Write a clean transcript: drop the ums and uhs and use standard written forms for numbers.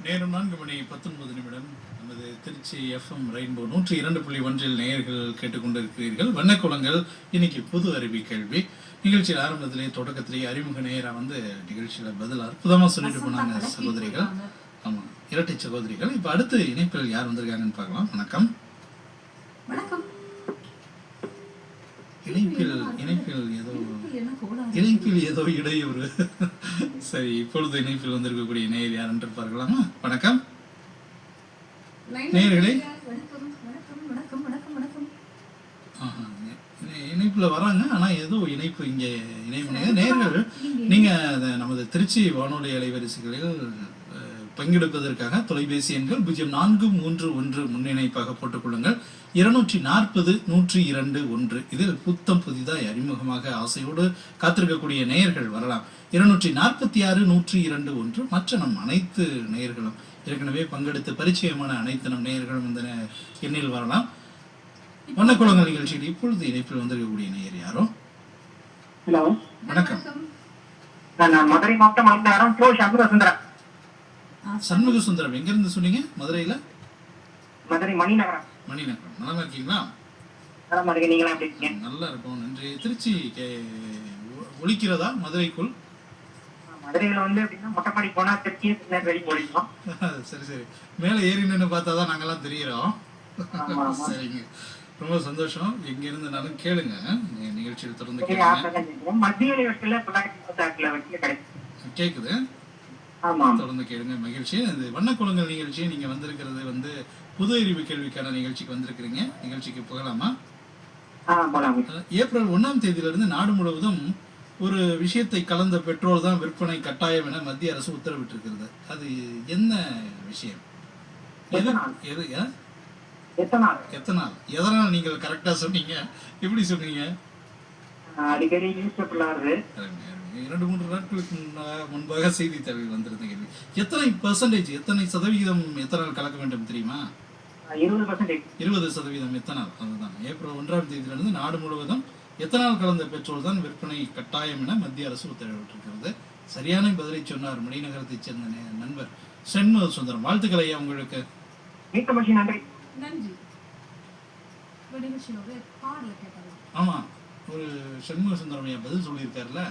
நேரம் 4:19 நமது Trichy FM rainbow 102.1 நேயர்கள் கேட்டுக்கொண்டிருக்கிறீர்கள். வண்ணக்குளங்கள் இன்னைக்கு புது அறிவி கேள்வி நிகழ்ச்சியில் ஆரம்பத்திலேயே தொடக்கத்திலேயே அறிமுக நேயராக வந்து நிகழ்ச்சியில் பதில் அற்புதமாக சொல்லிட்டு போனாங்க சகோதரிகள். ஆமாம், இரட்டை சகோதரிகள். இப்போ அடுத்து இணைப்பில் யார் வந்திருக்காங்கன்னு பார்க்கலாம். வணக்கம். வணக்கம். இணைப்பில் ஏதோ இடையூறு. சரி, இப்பொழுது இணைப்பில் வந்திருக்கக்கூடிய நேயர் யார் என்று பார்க்கலாமா? வணக்கம் நேயர்களே. இணைப்புல வராங்க, ஆனா ஏதோ இணைப்பு இங்கே நேயர்கள் நீங்க நமது திருச்சி வானொலி அலைவரிசைகளில் பங்கெடுப்பதற்காக தொலைபேசி எண்கள் 0431 முன்னிணைப்பாக போட்டுக்கொள்ளுங்கள். 240-102-1 இதில் புத்தம் புதிதாய் அறிமுகமாக ஆசையோடு காத்திருக்கக்கூடிய நேயர்கள் வரலாம். 246-102-1 மற்ற நம் அனைத்து நேயர்களும் ஏற்கனவே பங்கெடுத்து பரிச்சயமான அனைத்து நம் நேயர்களும் இந்த எண்ணில் வரலாம். வண்ணக்குளங்கள் நிகழ்ச்சியில் இப்பொழுது இணைப்பில் வந்திருக்கக்கூடிய நேயர் யாரோ? ஹலோ, வணக்கம். நான் மதுரை மாவட்டம் சண்முக சுந்தரம். எங்க இருந்து சொன்னீங்க? மதுரையில மதுரை மணிநகரம். மணிநகரம். நல்லா இருக்கீங்களா? நல்லா இருக்கும், நன்றி. திருச்சி ஒலிக்கிறதா மதுரைக்குள்? மதுரையில வந்து மொட்டைப்பாடி போனா திருச்சி ஒலிக்கும். சரி சரி, மேல ஏறி நின்று பார்த்தாதான் நாங்கெல்லாம் தெரியுறோம். சரிங்க, ரொம்ப சந்தோஷம். எங்க இருந்தாலும் கேளுங்க, நிகழ்ச்சியில் தொடர்ந்து கேளுங்க. கேக்குது, தொடர்ந்து கேளுங்க. மகிழ்ச்சி. இந்த வண்ணக்குளங்கள் நிகழ்ச்சியை நீங்க வந்திருக்கிறது வந்து புது அறிவு கேள்விக்கான நிகழ்ச்சிக்கு வந்திருக்கிறீங்க. நிகழ்ச்சிக்கு போகலாமா? ஏப்ரல் 1ஆம் தேதியிலிருந்து நாடு முழுவதும் ஒரு விஷயத்தை கலந்த பெட்ரோல் தான் விற்பனை கட்டாயம் என மத்திய அரசு உத்தரவிட்டிருக்கிறது. அது என்ன விஷயம்? எத்தனால்? எதனால் நீங்கள் கரெக்டா சொன்னீங்க? எப்படி சொன்னீங்க? அடிக்கடி 2-3 நாட்களுக்கு முன்பாக செய்தித்தாளில் வந்திருந்த கேள்வி. எத்தனை பெர்சன்டேஜ், எத்தனை சதவிகிதம் எத்தனால் கலக்க வேண்டும் தெரியுமா? 20% எத்தனால். அதுதான் ஏப்ரல் 1ஆம் தேதியிலிருந்து நாடு முழுவதும் எத்தனால் கலந்த பெட்ரோல் தான் விற்பனை கட்டாயம் என மத்திய அரசு உத்தரவிட்டிருக்கிறது. சரியான பதிலை சொன்னார் மணிநகரத்தைச் சேர்ந்த நண்பர் சண்முக சுந்தரம். வாழ்த்துக்கள் ஐயா உங்களுக்கு. ஆமா, ஒரு சண்முக சுந்தரம் ஐயா பதில் சொல்லியிருக்காருல்ல.